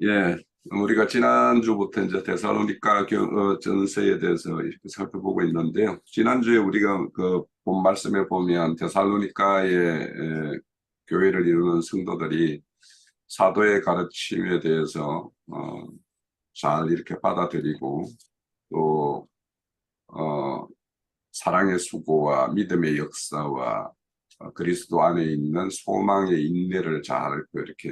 예, 우리가 지난주부터 이제 데살로니가 전서에 대해서 이렇게 살펴보고 있는데요. 지난주에 우리가 그 본 말씀에 보면 데살로니가의 교회를 이루는 성도들이 사도의 가르침에 대해서 잘 이렇게 받아들이고 또 사랑의 수고와 믿음의 역사와 그리스도 안에 있는 소망의 인내를 잘 이렇게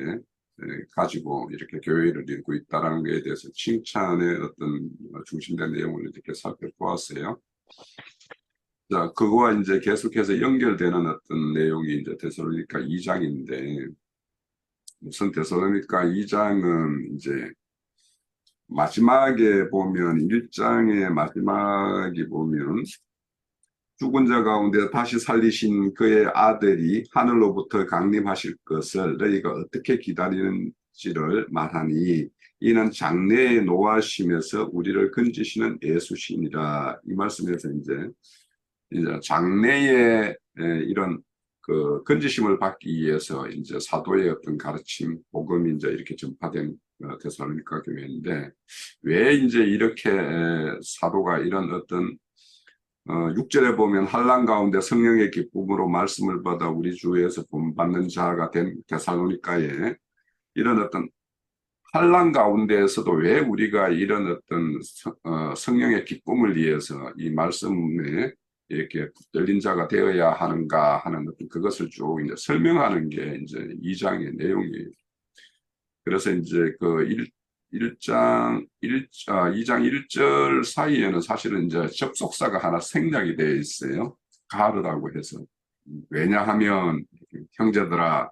가지고 이렇게 교회를 이루고 있다는 것에 대해서 칭찬의 어떤 중심된 내용을 이렇게 살펴보았어요. 자, 그거와 이제 계속해서 연결되는 어떤 내용이 이제 데살로니가 2장인데, 우선 데살로니가 2장은 이제 마지막에 보면 1장의 마지막에 보면 죽은 자 가운데 다시 살리신 그의 아들이 하늘로부터 강림하실 것을 너희가 어떻게 기다리는지를 말하니 이는 장래에 노하심에서 우리를 건지시는 예수시니라. 이 말씀에서 이제 장래에 이런 그 건지심을 받기 위해서 이제 사도의 어떤 가르침, 복음이 이제 이렇게 전파된 데살로니가 교회인데 왜 이제 이렇게 사도가 이런 어떤 6절에 보면 환난 가운데 성령의 기쁨으로 말씀을 받아 우리 주에서 본받는 자가 된 데살로니가에 이런 어떤 환난 가운데에서도 왜 우리가 이런 어떤 성령의 기쁨을 위해서 이 말씀에 이렇게 붙들린 자가 되어야 하는가 하는 어떤 그것을 쭉 이제 설명하는 게 이제 2장의 내용이에요. 그래서 이제 그 2장 1절 사이에는 사실은 이제 접속사가 하나 생략이 되어 있어요. 가르라고 해서. 왜냐하면, 형제들아,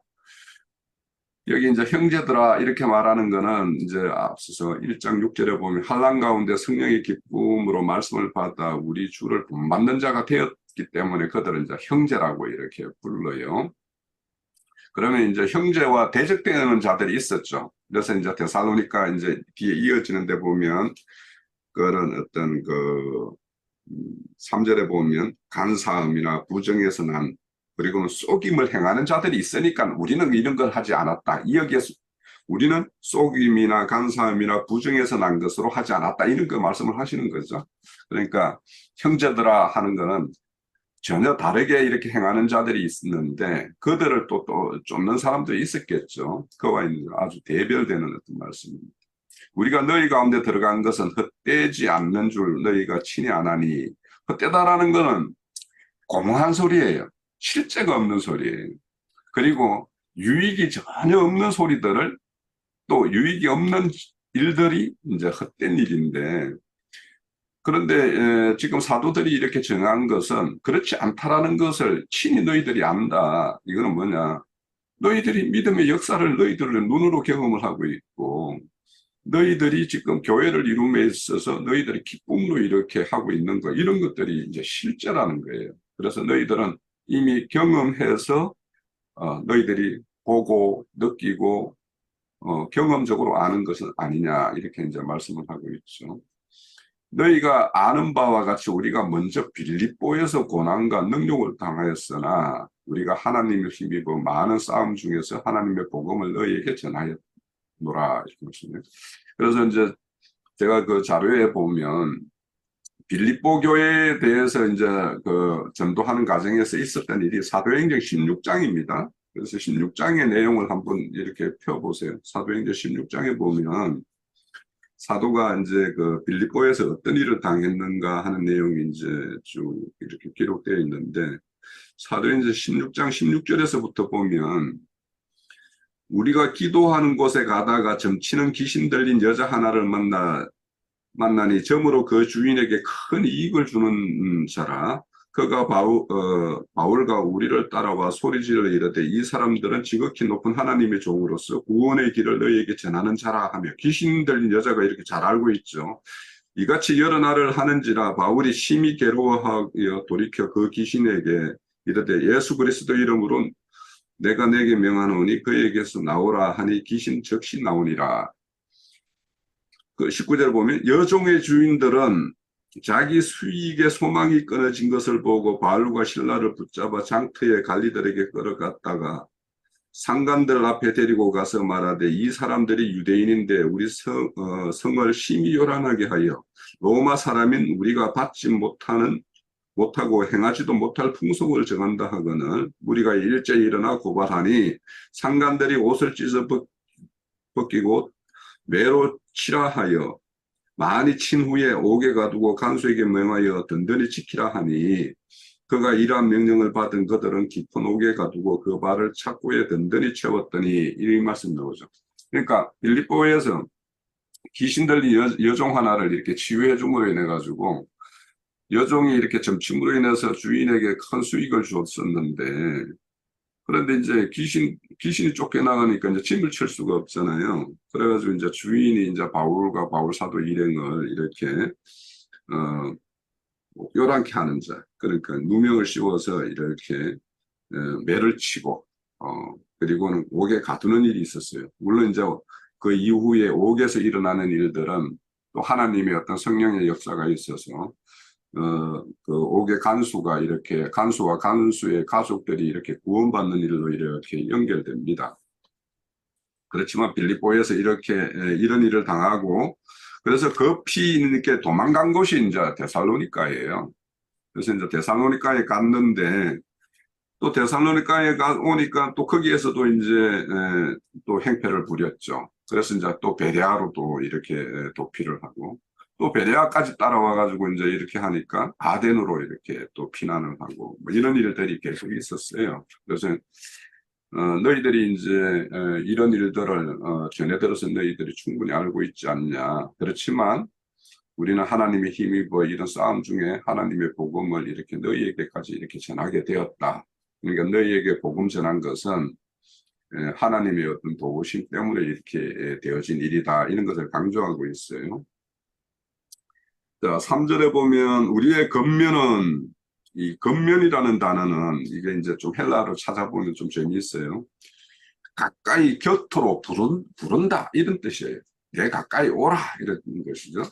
여기 이제 형제들아 이렇게 말하는 거는 이제 앞서서 1장 6절에 보면 환난 가운데 성령의 기쁨으로 말씀을 받아 우리 주를 본받는 자가 되었기 때문에 그들은 이제 형제라고 이렇게 불러요. 그러면 이제 형제와 대적되는 자들이 있었죠. 그래서 이제 데살로니가 이제 뒤에 이어지는 데 보면 그런 어떤 3절에 보면 간사함이나 부정에서 난 그리고는 속임을 행하는 자들이 있으니까 우리는 이런 걸 하지 않았다. 여기에서 우리는 속임이나 간사함이나 부정에서 난 것으로 하지 않았다. 이런 거 말씀을 하시는 거죠. 그러니까 형제들아 하는 거는 전혀 다르게 이렇게 행하는 자들이 있었는데 그들을 또 쫓는 사람들이 있었겠죠. 그와 아주 대별되는 어떤 말씀입니다. 우리가 너희 가운데 들어간 것은 헛되지 않는 줄 너희가 친히 아나니 헛되다라는 것은 공허한 소리예요. 실제가 없는 소리예요. 그리고 유익이 전혀 없는 소리들을 또 유익이 없는 일들이 이제 헛된 일인데 그런데 지금 사도들이 이렇게 정한 것은 그렇지 않다라는 것을 친히 너희들이 안다. 이거는 뭐냐? 너희들이 믿음의 역사를 너희들의 눈으로 경험을 하고 있고 너희들이 지금 교회를 이룸에 있어서 너희들이 기쁨으로 이렇게 하고 있는 거 이런 것들이 이제 실제라는 거예요. 그래서 너희들은 이미 경험해서 너희들이 보고 느끼고 경험적으로 아는 것은 아니냐 이렇게 이제 말씀을 하고 있죠. 너희가 아는 바와 같이 우리가 먼저 빌립보에서 고난과 능욕을 당하였으나 우리가 하나님을 힘입어 많은 싸움 중에서 하나님의 복음을 너희에게 전하였노라 이렇게 말씀해요. 그래서 이제 제가 그 자료에 보면 빌립보 교회에 대해서 이제 그 전도하는 과정에서 있었던 일이 사도행전 16장입니다. 그래서 16장의 내용을 한번 이렇게 펴보세요. 사도행전 16장에 보면 사도가 이제 그 빌립보에서 어떤 일을 당했는가 하는 내용이 이제 쭉 이렇게 기록되어 있는데 사도행전 16장 16절에서부터 보면 우리가 기도하는 곳에 가다가 점치는 귀신 들린 여자 하나를 만나니 점으로 그 주인에게 큰 이익을 주는 자라. 그가 바울과 우리를 따라와 소리지르 이르되 이 사람들은 지극히 높은 하나님의 종으로서 구원의 길을 너희에게 전하는 자라 하며 귀신 들린 여자가 이렇게 잘 알고 있죠. 이같이 여러 날을 하는지라 바울이 심히 괴로워하여 돌이켜 그 귀신에게 이르되 예수 그리스도 이름으로 내가 내게 명하노니 그에게서 나오라 하니 귀신 즉시 나오니라. 그 19절 보면 여종의 주인들은 자기 수익의 소망이 끊어진 것을 보고 바울과 실라를 붙잡아 장터에 관리들에게 끌어갔다가 상관들 앞에 데리고 가서 말하되 이 사람들이 유대인인데 우리 성을 심히 요란하게 하여 로마 사람인 우리가 받지 못하고 행하지도 못할 풍속을 정한다 하거늘 우리가 일제히 일어나 고발하니 상관들이 옷을 찢어 벗기고 매로 치라 하여 많이 친 후에 옥에 가두고 간수에게 명하여 든든히 지키라 하니 그가 이러한 명령을 받은 그들은 깊은 옥에 가두고 그 발을 착고에 든든히 채웠더니 이 말씀 나오죠. 그러니까 빌립보에서 귀신 들린 여종 하나를 이렇게 치유해 줌으로 인해 가지고 여종이 이렇게 점침으로 인해서 주인에게 큰 수익을 줬었는데 그런데 이제 귀신이 쫓겨나가니까 이제 짐을 칠 수가 없잖아요. 그래가지고 이제 주인이 이제 바울과 바울 사도 일행을 이렇게, 요란케 하는 자. 그러니까 누명을 씌워서 이렇게, 매를 치고, 그리고는 옥에 가두는 일이 있었어요. 물론 이제 그 이후에 옥에서 일어나는 일들은 또 하나님의 어떤 성령의 역사가 있어서 그 옥의 간수가 이렇게 간수와 간수의 가족들이 이렇게 구원받는 일로 이렇게 연결됩니다. 그렇지만 빌립보에서 이렇게 이런 일을 당하고 그래서 급히 이렇게 도망간 곳이 이제 데살로니가예요. 그래서 이제 데살로니가에 갔는데 또 데살로니가에 오니까 또 거기에서도 이제 또 행패를 부렸죠. 그래서 이제 또 베레아로 또 이렇게 도피를 하고 또 베레아까지 따라와 가지고 이제 이렇게 하니까 아덴으로 이렇게 또 피난을 하고 뭐 이런 일들이 계속 있었어요. 그래서 너희들이 이제 이런 일들을 전해 들어서 너희들이 충분히 알고 있지 않냐. 그렇지만 우리는 하나님의 힘입어 이런 싸움 중에 하나님의 복음을 이렇게 너희에게까지 이렇게 전하게 되었다. 그러니까 너희에게 복음 전한 것은 하나님의 어떤 도우심 때문에 이렇게 되어진 일이다. 이런 것을 강조하고 있어요. 자, 3절에 보면 우리의 겉면은 이 겉면이라는 단어는 이게 이제 좀 헬라어로 찾아보면 좀 재미있어요. 가까이 곁으로 부른다 이런 뜻이에요. 내 가까이 오라 이런 것이죠.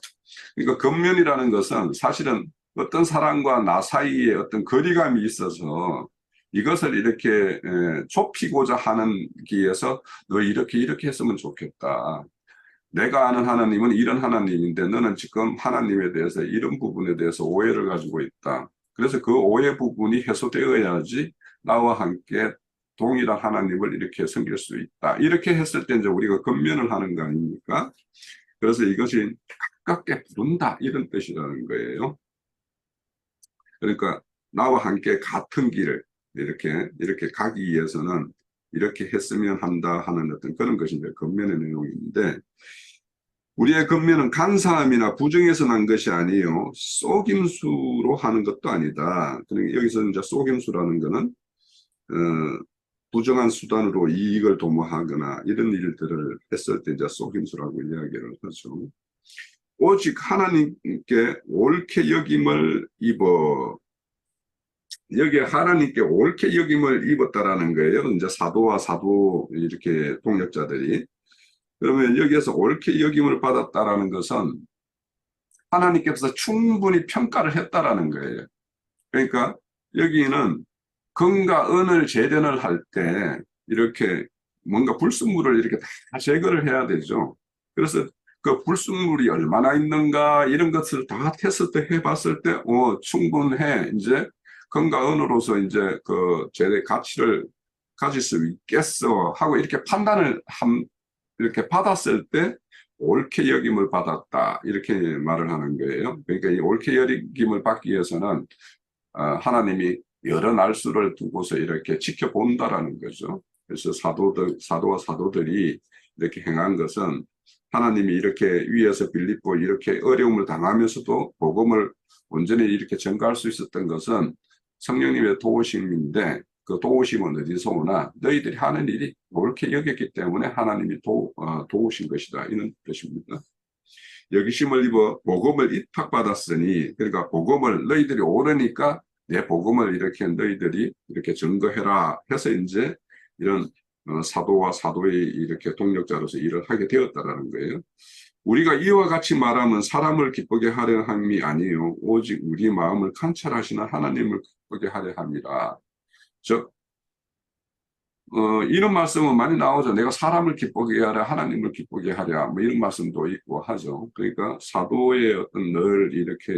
그러니까 겉면이라는 것은 사실은 어떤 사람과 나 사이에 어떤 거리감이 있어서 이것을 이렇게 좁히고자 하는 기에서 너 이렇게 했으면 좋겠다. 내가 아는 하나님은 이런 하나님인데 너는 지금 하나님에 대해서 이런 부분에 대해서 오해를 가지고 있다. 그래서 그 오해 부분이 해소되어야지 나와 함께 동일한 하나님을 이렇게 섬길 수 있다. 이렇게 했을 때 이제 우리가 건면을 하는 거 아닙니까? 그래서 이것이 가깝게 부른다. 이런 뜻이라는 거예요. 그러니까 나와 함께 같은 길을 이렇게 가기 위해서는 이렇게 했으면 한다 하는 어떤 그런 것이 이제 건면의 내용인데 우리의 건면은 간사함이나 부정에서 난 것이 아니요 속임수로 하는 것도 아니다. 그러니까 여기서 이제 속임수라는 것은 부정한 수단으로 이익을 도모하거나 이런 일들을 했을 때 이제 속임수라고 이야기를 하죠. 오직 하나님께 옳게 여김을 입어 여기에 하나님께 옳게 여김을 입었다라는 거예요. 이제 사도와 사도 이렇게 동역자들이 그러면 여기에서 옳게 여김을 받았다라는 것은 하나님께서 충분히 평가를 했다라는 거예요. 그러니까 여기는 금과 은을 재련을 할 때 이렇게 뭔가 불순물을 이렇게 다 제거를 해야 되죠. 그래서 그 불순물이 얼마나 있는가 이런 것을 다 테스트 해봤을 때, 충분해. 이제 금과 은으로서 이제 그 제대 가치를 가질 수 있겠어 하고 이렇게 판단을 이렇게 받았을 때 옳게 여김을 받았다 이렇게 말을 하는 거예요. 그러니까 이 옳게 여김을 받기 위해서는 하나님이 여러 날수를 두고서 이렇게 지켜본다라는 거죠. 그래서 사도와 사도들이 이렇게 행한 것은 하나님이 이렇게 위에서 빌립보 이렇게 어려움을 당하면서도 복음을 온전히 이렇게 전가할 수 있었던 것은 성령님의 도우심인데 그 도우심은 어디서 오나 너희들이 하는 일이 옳게 여겼기 때문에 하나님이 도우신 것이다 이런 뜻입니다. 여기심을 입어 복음을 입학받았으니 그러니까 복음을 너희들이 오르니까 내 복음을 이렇게 너희들이 이렇게 증거해라 해서 이제 이런 사도와 사도의 이렇게 동력자로서 일을 하게 되었다라는 거예요. 우리가 이와 같이 말하면 사람을 기쁘게 하려 함이 아니요 오직 우리 마음을 관찰하시는 하나님을 기쁘게 하려 함이라. 즉 이런 말씀은 많이 나오죠. 내가 사람을 기쁘게 하랴, 하나님을 기쁘게 하랴, 뭐 이런 말씀도 있고 하죠. 그러니까 사도의 어떤 늘 이렇게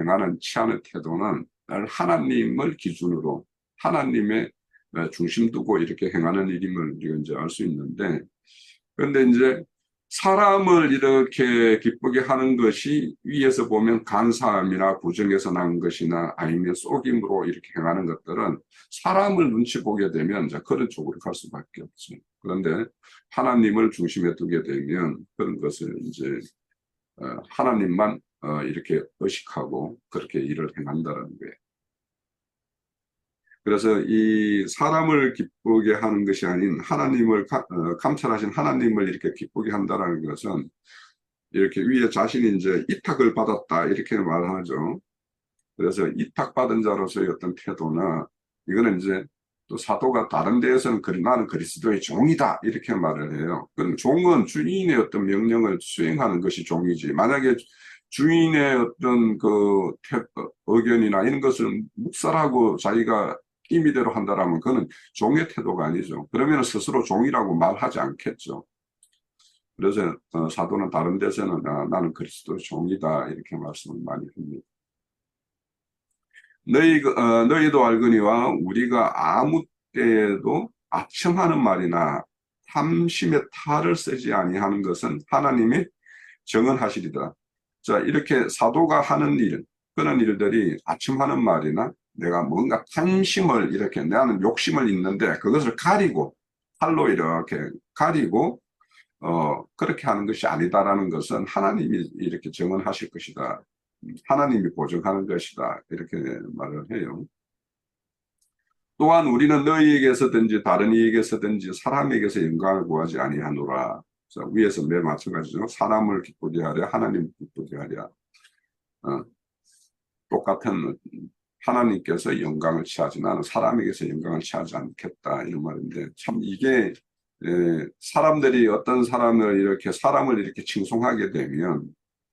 행하는 취하는 태도는 늘 하나님을 기준으로 하나님의 중심 두고 이렇게 행하는 일임을 우리가 이제 알 수 있는데, 그런데 이제 사람을 이렇게 기쁘게 하는 것이 위에서 보면 간사함이나 부정에서 난 것이나 아니면 속임으로 이렇게 행하는 것들은 사람을 눈치 보게 되면 이제 그런 쪽으로 갈 수밖에 없죠. 그런데 하나님을 중심에 두게 되면 그런 것을 이제 하나님만 이렇게 의식하고 그렇게 일을 행한다는 거예요. 그래서 이 사람을 기쁘게 하는 것이 아닌 하나님을 감찰하신 하나님을 이렇게 기쁘게 한다는 것은 이렇게 위에 자신이 이제 이탁을 받았다 이렇게 말하죠. 그래서 이탁받은 자로서의 어떤 태도나 이거는 이제 또 사도가 다른 데에서는 나는 그리스도의 종이다 이렇게 말을 해요. 그럼 종은 주인의 어떤 명령을 수행하는 것이 종이지. 만약에 주인의 어떤 그 의견이나 이런 것을 묵살하고 자기가 임의대로 한다라면 그는 종의 태도가 아니죠. 그러면 스스로 종이라고 말하지 않겠죠. 그래서 사도는 다른 데서는 나는 그리스도의 종이다 이렇게 말씀을 많이 합니다. 너희도 알거니와 우리가 아무 때에도 아첨하는 말이나 탐심의 탈을 쓰지 아니하는 것은 하나님이 정언하시리다. 자, 이렇게 사도가 하는 일, 그런 일들이 아첨하는 말이나 내가 뭔가 탐심을 이렇게 나는 욕심을 있는데 그것을 가리고 칼로 이렇게 가리고 그렇게 하는 것이 아니다라는 것은 하나님이 이렇게 정언하실 것이다. 하나님이 보증하는 것이다. 이렇게 말을 해요. 또한 우리는 너희에게서든지 다른 이에게서든지 사람에게서 영광을 구하지 아니하노라. 자, 위에서 매일 마찬가지죠. 사람을 기쁘게 하랴, 하나님 기쁘게 하랴. 똑같은 하나님께서 영광을 취하지 나는 사람에게서 영광을 취하지 않겠다 이런 말인데 참 이게 사람들이 어떤 사람을 이렇게 사람을 이렇게 칭송하게 되면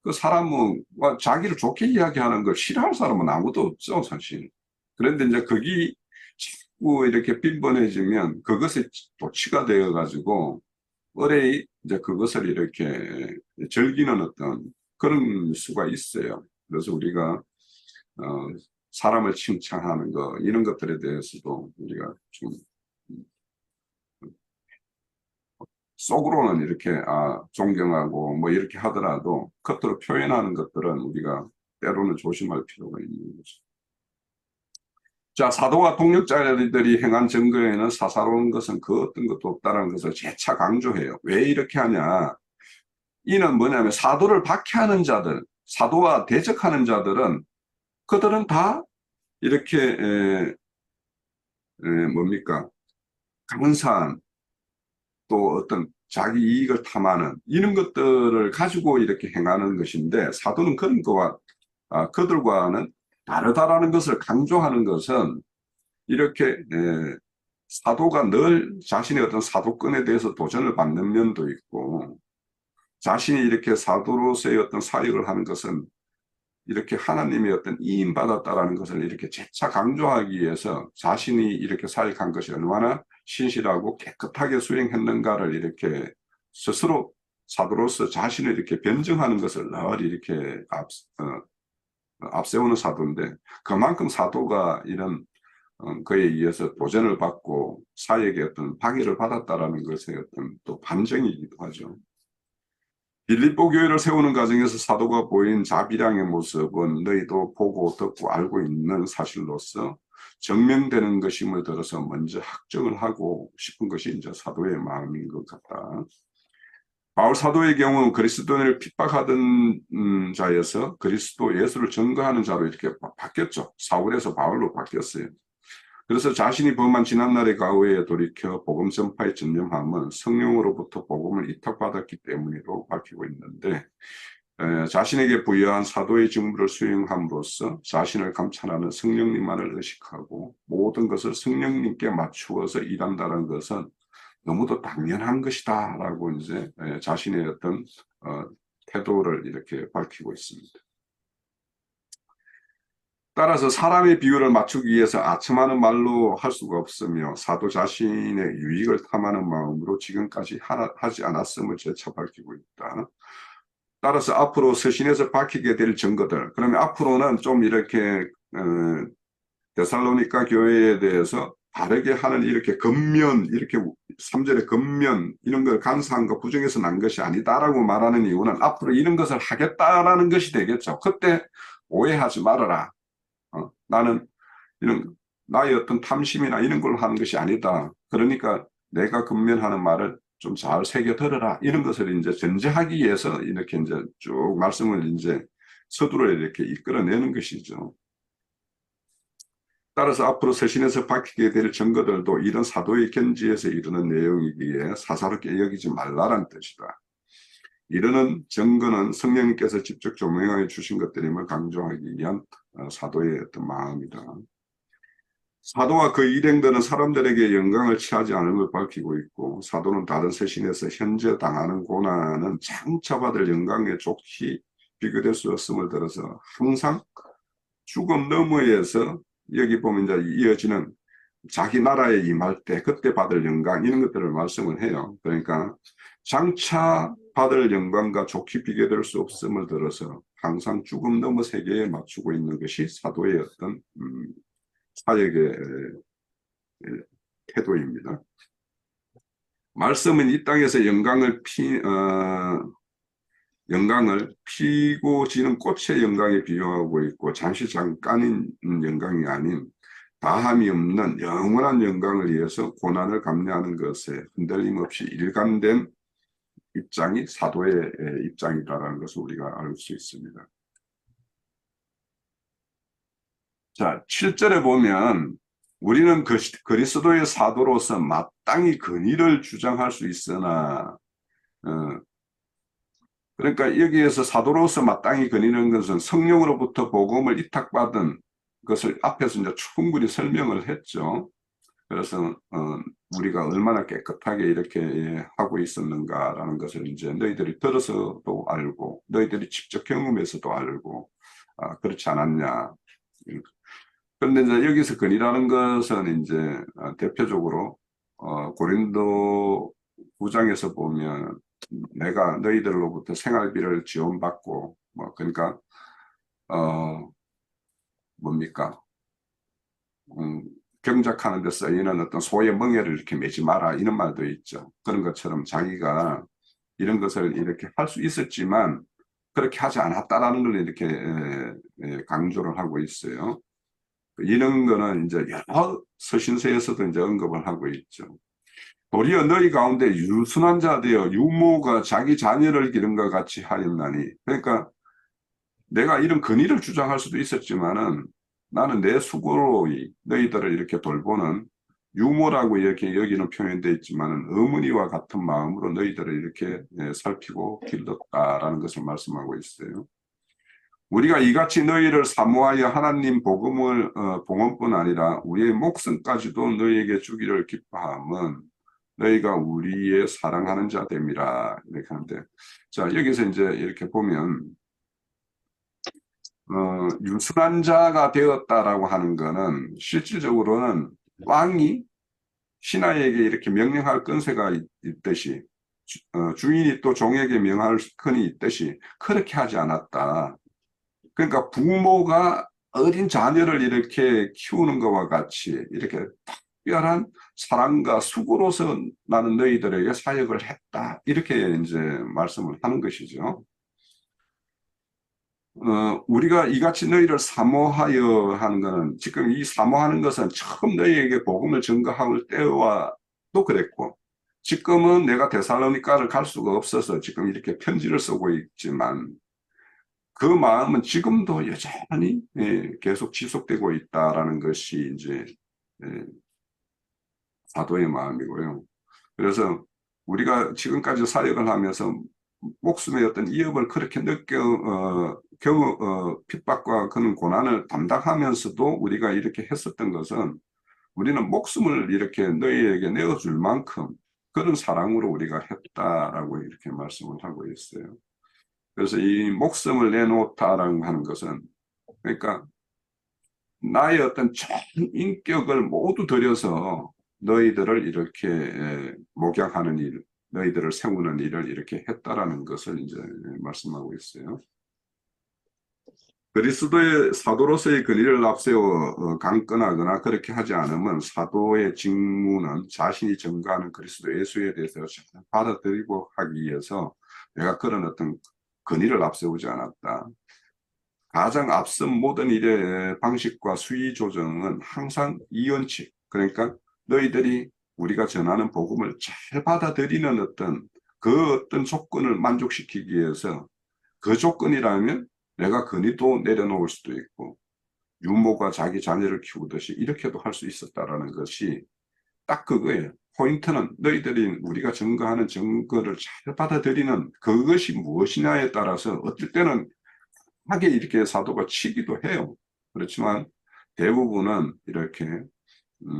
그 사람은 자기를 좋게 이야기하는 걸 싫어할 사람은 아무도 없죠 사실. 그런데 이제 그게 자꾸 이렇게 빈번해지면 그것에 도취가 되어 가지고 의뢰이 이제 그것을 이렇게 즐기는 어떤 그런 수가 있어요. 그래서 우리가 어, 사람을 칭찬하는 거 이런 것들에 대해서도 우리가 좀 속으로는 이렇게 존경하고 뭐 이렇게 하더라도 겉으로 표현하는 것들은 우리가 때로는 조심할 필요가 있는 거죠. 자, 사도와 동력자들이 행한 증거에는 사사로운 것은 그 어떤 것도 없다는 것을 재차 강조해요. 왜 이렇게 하냐? 이는 뭐냐면 사도를 박해하는 자들, 사도와 대적하는 자들은 그들은 다 이렇게 뭡니까? 강산 또 어떤 자기 이익을 탐하는 이런 것들을 가지고 이렇게 행하는 것인데 사도는 그런 거와 그들과는 다르다라는 것을 강조하는 것은 이렇게 사도가 늘 자신의 어떤 사도권에 대해서 도전을 받는 면도 있고 자신이 이렇게 사도로서의 어떤 사역을 하는 것은 이렇게 하나님의 어떤 이임받았다라는 것을 이렇게 재차 강조하기 위해서 자신이 이렇게 사역한 것이 얼마나 신실하고 깨끗하게 수행했는가를 이렇게 스스로 사도로서 자신을 이렇게 변증하는 것을 늘 이렇게 앞세우는 사도인데 그만큼 사도가 이런 그에 의해서 도전을 받고 사역의 어떤 박해를 받았다라는 것의 어떤 또 반증이기도 하죠. 빌립보 교회를 세우는 과정에서 사도가 보인 자비량의 모습은 너희도 보고 듣고 알고 있는 사실로서 증명되는 것임을 들어서 먼저 확정을 하고 싶은 것이 이제 사도의 마음인 것 같다. 바울 사도의 경우 그리스도인을 핍박하던 자여서 그리스도 예수를 증거하는 자로 이렇게 바뀌었죠. 사울에서 바울로 바뀌었어요. 그래서 자신이 범한 지난날의 과거에 돌이켜 복음 전파에 전념함은 성령으로부터 복음을 이탁받았기 때문이라고 밝히고 있는데 자신에게 부여한 사도의 직무를 수행함으로써 자신을 감찰하는 성령님만을 의식하고 모든 것을 성령님께 맞추어서 일한다는 것은 너무도 당연한 것이다라고 이제 자신의 어떤 태도를 이렇게 밝히고 있습니다. 따라서 사람의 비율을 맞추기 위해서 아첨하는 말로 할 수가 없으며 사도 자신의 유익을 탐하는 마음으로 지금까지 하지 않았음을 재차 밝히고 있다. 따라서 앞으로 서신에서 밝히게 될 증거들, 그러면 앞으로는 좀 이렇게 데살로니가 교회에 대해서 바르게 하는 이렇게 겉면, 이렇게 3절의 겉면 이런 걸 간사한 것 부정해서 난 것이 아니다라고 말하는 이유는 앞으로 이런 것을 하겠다라는 것이 되겠죠. 그때 오해하지 말아라. 나는 이런 나의 어떤 탐심이나 이런 걸로 하는 것이 아니다. 그러니까 내가 근면하는 말을 좀 잘 새겨 들어라. 이런 것을 이제 전제하기 위해서 이렇게 이제 쭉 말씀을 이제 서두를 이렇게 이끌어내는 것이죠. 따라서 앞으로 서신에서 밝히게 될 증거들도 이런 사도의 견지에서 이르는 내용이기에 사사롭게 여기지 말라는 뜻이다. 이르는 증거는 성령님께서 직접 조명해 주신 것들임을 강조하기 위한 사도의 어떤 마음이다. 사도와 그 일행들은 사람들에게 영광을 취하지 않음을 밝히고 있고 사도는 다른 서신에서 현재 당하는 고난은 장차 받을 영광에 좋게 비교될 수 없음을 들어서 항상 죽음 너머에서 여기 보면 이제 이어지는 자기 나라에 임할 때 그때 받을 영광 이런 것들을 말씀을 해요. 그러니까 장차 받을 영광과 좋게 비교될 수 없음을 들어서 항상 죽음 너머 세계에 맞추고 있는 것이 사도의 어떤 사역의 태도입니다. 말씀은 이 땅에서 영광을 피고 지는 꽃의 영광에 비유하고 있고 잠시 잠깐인 영광이 아닌 다함이 없는 영원한 영광을 위해서 고난을 감내하는 것에 흔들림 없이 일관된 입장이 사도의 입장이다라는 것을 우리가 알 수 있습니다. 자, 7절에 보면 우리는 그리스도의 사도로서 마땅히 근의를 주장할 수 있으나 그러니까 여기에서 사도로서 마땅히 거니는 것은 성령으로부터 복음을 위탁받은 것을 앞에서 이제 충분히 설명을 했죠. 그래서 우리가 얼마나 깨끗하게 이렇게 하고 있었는가라는 것을 이제 너희들이 들어서도 알고 너희들이 직접 경험해서도 알고 그렇지 않았냐. 그런데 이제 여기서 근이라는 것은 이제 대표적으로 고린도 9장에서 보면 내가 너희들로부터 생활비를 지원받고 그러니까 뭡니까 경작하는 데 쓰이는 어떤 소의 멍에를 이렇게 매지 마라 이런 말도 있죠. 그런 것처럼 자기가 이런 것을 이렇게 할 수 있었지만 그렇게 하지 않았다라는 걸 이렇게 강조를 하고 있어요. 이런 거는 이제 여러 서신서에서도 이제 언급을 하고 있죠. 도리어 너희 가운데 유순한 자 되어 유모가 자기 자녀를 기른 것 같이 하였나니. 그러니까 내가 이런 근의를 주장할 수도 있었지만은 나는 내 수고로 너희들을 이렇게 돌보는 유모라고 이렇게 여기는 표현되어 있지만은 어머니와 같은 마음으로 너희들을 이렇게 살피고 길렀다라는 것을 말씀하고 있어요. 우리가 이같이 너희를 사모하여 하나님 복음을 봉헌뿐 아니라 우리의 목숨까지도 너희에게 주기를 기뻐함은 너희가 우리의 사랑하는 자 됨이라 이렇게 하는데 자 여기서 이제 이렇게 보면 유순한 자가 되었다라고 하는 거는 실질적으로는 왕이 신하에게 이렇게 명령할 권세가 있듯이 주인이 또 종에게 명할 권이 있듯이 그렇게 하지 않았다. 그러니까 부모가 어린 자녀를 이렇게 키우는 것과 같이 이렇게 특별한 사랑과 수고로서 나는 너희들에게 사역을 했다. 이렇게 이제 말씀을 하는 것이죠. 우리가 이같이 너희를 사모하여 하는 것은 지금 이 사모하는 것은 처음 너희에게 복음을 전가할 때와도 그랬고 지금은 내가 데살로니가를 갈 수가 없어서 지금 이렇게 편지를 쓰고 있지만 그 마음은 지금도 여전히 계속 지속되고 있다라는 것이 이제 사도의 마음이고요. 그래서 우리가 지금까지 사역을 하면서 목숨의 어떤 위협을 그렇게 핍박과 그런 고난을 담당하면서도 우리가 이렇게 했었던 것은 우리는 목숨을 이렇게 너희에게 내어줄 만큼 그런 사랑으로 우리가 했다라고 이렇게 말씀을 하고 있어요. 그래서 이 목숨을 내놓다라고 하는 것은 그러니까 나의 어떤 전 인격을 모두 들여서 너희들을 이렇게 목양하는 일, 너희들을 세우는 일을 이렇게 했다라는 것을 이제 말씀하고 있어요. 그리스도의 사도로서의 권위를 앞세워 강권하거나 그렇게 하지 않으면 사도의 직무는 자신이 증거하는 그리스도 예수에 대해서 받아들이고 하기 위해서 내가 그런 어떤 권위를 앞세우지 않았다. 가장 앞선 모든 일의 방식과 수위 조정은 항상 이원칙, 그러니까 너희들이 우리가 전하는 복음을 잘 받아들이는 그 어떤 조건을 만족시키기 위해서 그 조건이라면 내가 권위도 내려놓을 수도 있고 유모가 자기 자녀를 키우듯이 이렇게도 할 수 있었다라는 것이 딱 그거예요. 포인트는 너희들이 우리가 증거하는 증거를 잘 받아들이는 그것이 무엇이냐에 따라서 어떨 때는 하게 이렇게 사도가 치기도 해요. 그렇지만 대부분은 이렇게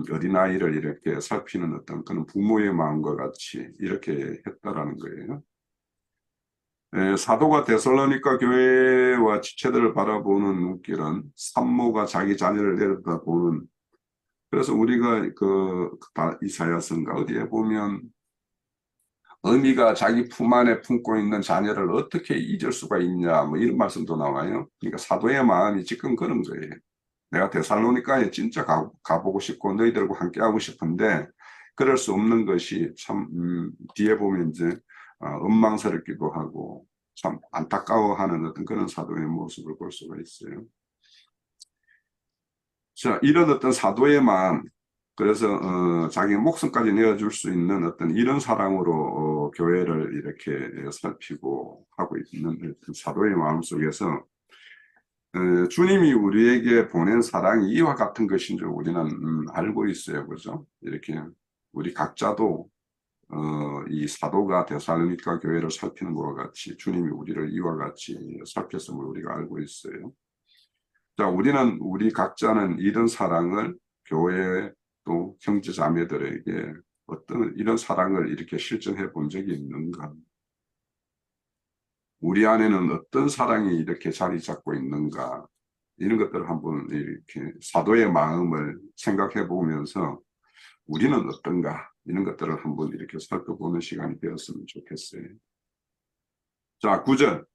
어린아이를 이렇게 살피는 어떤 그런 부모의 마음과 같이 이렇게 했다라는 거예요. 사도가 데살로니가 교회와 지체들을 바라보는 눈길은 산모가 자기 자녀를 내려다보는, 그래서 우리가 이사야서인가 어디에 보면 어미가 자기 품 안에 품고 있는 자녀를 어떻게 잊을 수가 있냐 뭐 이런 말씀도 나와요. 그러니까 사도의 마음이 지금 그런 거예요. 내가 데살로니가에 진짜 가보고 싶고 너희들과 함께 하고 싶은데 그럴 수 없는 것이 참 뒤에 보면 이제 원망스럽기도 하고 참 안타까워하는 어떤 그런 사도의 모습을 볼 수가 있어요. 자, 이런 어떤 사도의 마음, 그래서 자기 목숨까지 내어줄 수 있는 어떤 이런 사랑으로 교회를 이렇게 살피고 하고 있는 사도의 마음 속에서 주님이 우리에게 보낸 사랑이 이와 같은 것인 줄 우리는 알고 있어요. 그죠? 이렇게 우리 각자도 이 사도가 데살로니가 교회를 살피는 것과 같이 주님이 우리를 이와 같이 살폈음을 우리가 알고 있어요. 자, 우리 각자는 이런 사랑을 교회 또 형제 자매들에게 어떤 이런 사랑을 이렇게 실천해 본 적이 있는가? 우리 안에는 어떤 사랑이 이렇게 자리 잡고 있는가? 이런 것들을 한번 이렇게 사도의 마음을 생각해 보면서 우리는 어떤가? 이런 것들을 한번 이렇게 살펴보는 시간이 되었으면 좋겠어요. 자, 9절.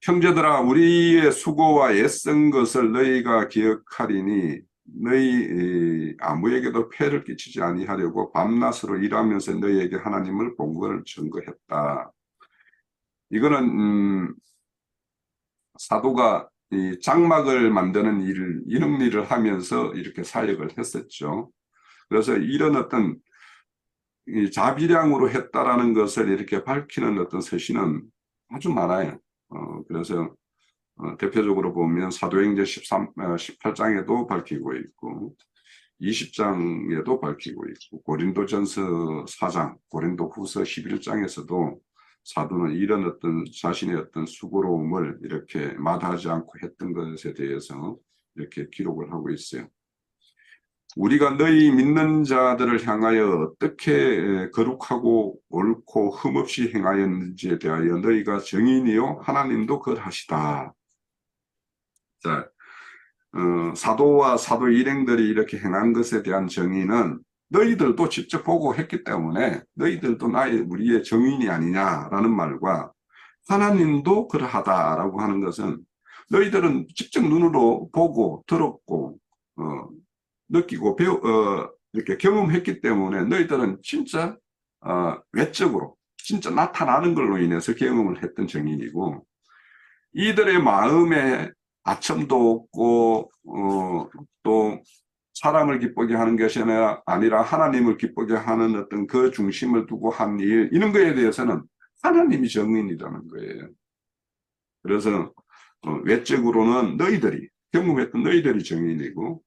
형제들아, 우리의 수고와 애쓴 것을 너희가 기억하리니 너희 아무에게도 폐를 끼치지 아니하려고 밤낮으로 일하면서 너희에게 하나님을 본걸 증거했다. 이거는 사도가 이 장막을 만드는 이런 일을 하면서 이렇게 사역을 했었죠. 그래서 이런 어떤 이 자비량으로 했다라는 것을 이렇게 밝히는 어떤 서신은 아주 많아요. 그래서 대표적으로 보면 사도행전 18장에도 밝히고 있고 20장에도 밝히고 있고 고린도전서 4장, 고린도후서 11장에서도 사도는 이런 어떤 자신의 어떤 수고로움을 이렇게 마다하지 않고 했던 것에 대해서 이렇게 기록을 하고 있어요. 우리가 너희 믿는 자들을 향하여 어떻게 거룩하고 옳고 흠없이 행하였는지에 대하여 너희가 증인이요 하나님도 그러하시다. 자, 사도와 사도 일행들이 이렇게 행한 것에 대한 정의는 너희들도 직접 보고 했기 때문에 너희들도 우리의 증인이 아니냐라는 말과 하나님도 그러하다라고 하는 것은 너희들은 직접 눈으로 보고 들었고 느끼고 이렇게 경험했기 때문에 너희들은 진짜 외적으로 진짜 나타나는 걸로 인해서 경험을 했던 증인이고 이들의 마음에 아첨도 없고 또 사람을 기쁘게 하는 것이 아니라 하나님을 기쁘게 하는 어떤 그 중심을 두고 한 일 이런 거에 대해서는 하나님이 증인이라는 거예요. 그래서 외적으로는 너희들이 경험했던 너희들이 증인이고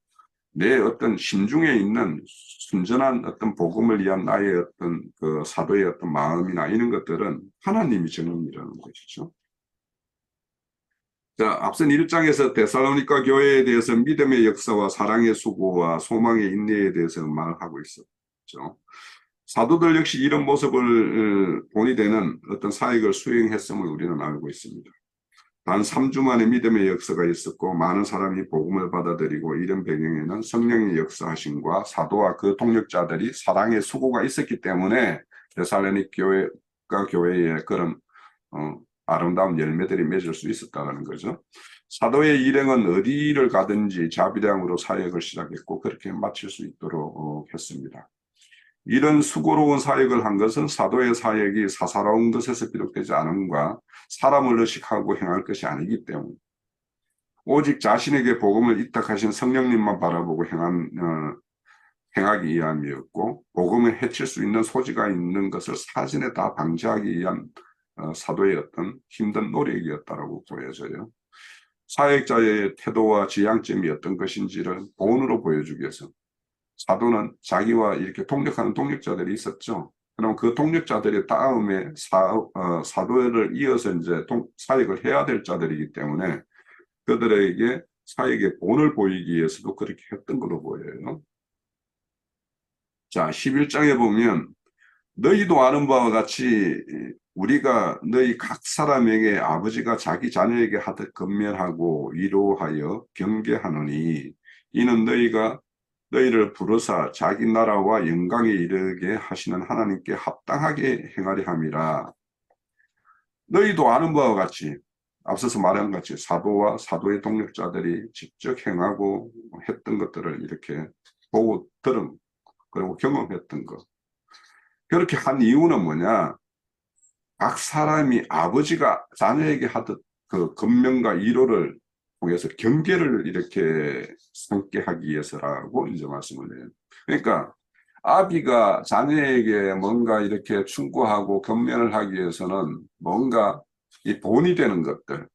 내 어떤 심중에 있는 순전한 어떤 복음을 위한 나의 어떤 그 사도의 어떤 마음이나 이런 것들은 하나님이 증인이라는 것이죠. 자, 앞선 1장에서 데살로니가 교회에 대해서 믿음의 역사와 사랑의 수고와 소망의 인내에 대해서 말하고 있었죠. 사도들 역시 이런 모습을 본이 되는 어떤 사역을 수행했음을 우리는 알고 있습니다. 단 3주 만에 믿음의 역사가 있었고 많은 사람이 복음을 받아들이고 이런 배경에는 성령의 역사하심과 사도와 그 동력자들이 사랑의 수고가 있었기 때문에 데살로니가 교회에 그런 아름다운 열매들이 맺을 수 있었다는 거죠. 사도의 일행은 어디를 가든지 자비량으로 사역을 시작했고 그렇게 마칠 수 있도록 했습니다. 이런 수고로운 사역을 한 것은 사도의 사역이 사사로운 것에서 비롯되지 않음과 사람을 의식하고 행할 것이 아니기 때문에 오직 자신에게 복음을 입탁하신 성령님만 바라보고 행하기 위함이었고 복음을 해칠 수 있는 소지가 있는 것을 사전에 다 방지하기 위한 사도의 어떤 힘든 노력이었다고 보여져요. 사역자의 태도와 지향점이 어떤 것인지를 본으로 보여주기 위해서 사도는 자기와 이렇게 동력하는 동력자들이 있었죠. 그럼 그 동력자들이 다음에 사도를 이어서 이제 사역을 해야 될 자들이기 때문에 그들에게 사역의 본을 보이기 위해서도 그렇게 했던 걸로 보여요. 자, 11장에 보면 너희도 아는 바와 같이 우리가 너희 각 사람에게 아버지가 자기 자녀에게 하듯 건면하고 위로하여 경계하노니 이는 너희를 부르사 자기 나라와 영광에 이르게 하시는 하나님께 합당하게 행하려 함이라. 너희도 아는 바와 같이 앞서서 말한 같이 사도와 사도의 동력자들이 직접 행하고 했던 것들을 이렇게 보고 들은 그리고 경험했던 것. 그렇게 한 이유는 뭐냐? 각 사람이 아버지가 자녀에게 하듯 그 건면과 위로를 통해서 경계를 이렇게 삼게 하기 위해서라고 이제 말씀을 해요. 그러니까 아비가 자녀에게 뭔가 이렇게 충고하고 건면을 하기 위해서는 뭔가 이 본이 되는 것들,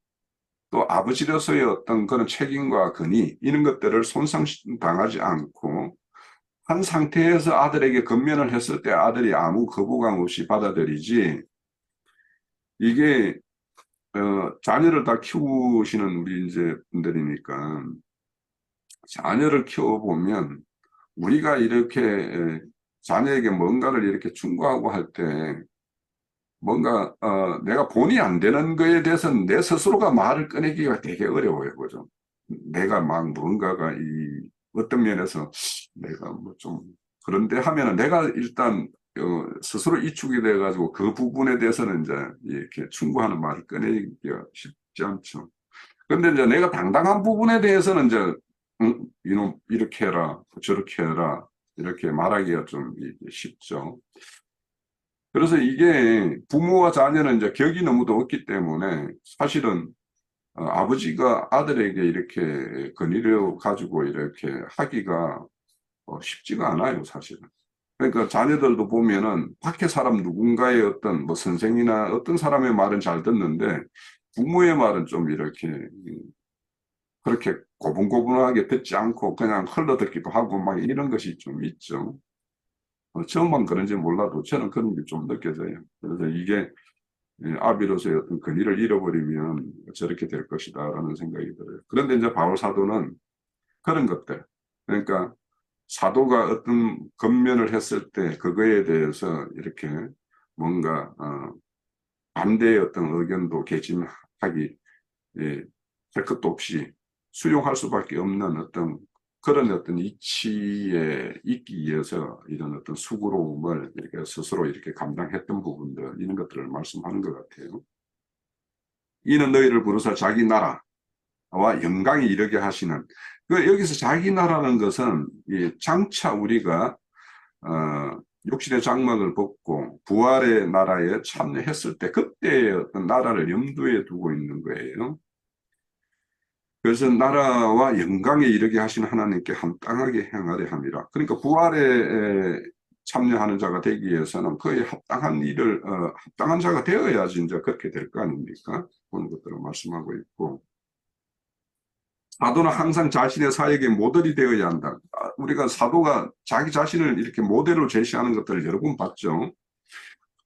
또 아버지로서의 어떤 그런 책임과 권위 이런 것들을 손상당하지 않고 한 상태에서 아들에게 건면을 했을 때 아들이 아무 거부감 없이 받아들이지 이게 자녀를 다 키우시는 우리 이제 분들이니까 자녀를 키워보면 우리가 이렇게 자녀에게 뭔가를 이렇게 충고하고 할 때 뭔가 내가 본의 안 되는 거에 대해서는 내 스스로가 말을 꺼내기가 되게 어려워요. 그죠? 내가 막 뭔가가 어떤 면에서 내가 뭐 좀 그런데 하면은 내가 일단 스스로 이축이 돼가지고 그 부분에 대해서는 이제 이렇게 충고하는 말을 꺼내기가 쉽지 않죠. 근데 이제 내가 당당한 부분에 대해서는 이제 이놈 이렇게 해라 저렇게 해라 이렇게 말하기가 좀 쉽죠. 그래서 이게 부모와 자녀는 이제 격이 너무도 없기 때문에 사실은 아버지가 아들에게 이렇게 권위를 가지고 이렇게 하기가 쉽지가 않아요, 사실은. 그러니까 자녀들도 보면은 밖에 사람 누군가의 어떤 뭐 선생이나 어떤 사람의 말은 잘 듣는데 부모의 말은 좀 이렇게 그렇게 고분고분하게 듣지 않고 그냥 흘러듣기도 하고 막 이런 것이 좀 있죠. 처음만 그런지 몰라도 저는 그런 게 좀 느껴져요. 그래서 이게 아비로서의 어떤 권위를 잃어버리면 저렇게 될 것이다라는 생각이 들어요. 그런데 이제 바울 사도는 그런 것들, 그러니까 사도가 어떤 건면을 했을 때 그거에 대해서 이렇게 뭔가 반대의 어떤 의견도 개진하기 할 것도 없이 수용할 수밖에 없는 어떤 그런 어떤 이치에 있기 위해서 이런 어떤 수고로움을 이렇게 스스로 이렇게 감당했던 부분들 이런 것들을 말씀하는 것 같아요. 이는 너희를 부르사 자기 나라와 영광이 이르게 하시는 여기서 자기 나라는 것은 장차 우리가 육신의 장막을 벗고 부활의 나라에 참여했을 때 그때의 어떤 나라를 염두에 두고 있는 거예요. 그래서 나라와 영광에 이르게 하신 하나님께 합당하게 행하려 함이라. 그러니까 부활에 참여하는 자가 되기 위해서는 그에 합당한 일을 합당한 자가 되어야지 이제 그렇게 될 거 아닙니까? 그런 것들을 말씀하고 있고 사도는 항상 자신의 사역의 모델이 되어야 한다. 우리가 사도가 자기 자신을 이렇게 모델로 제시하는 것들을 여러 번 봤죠.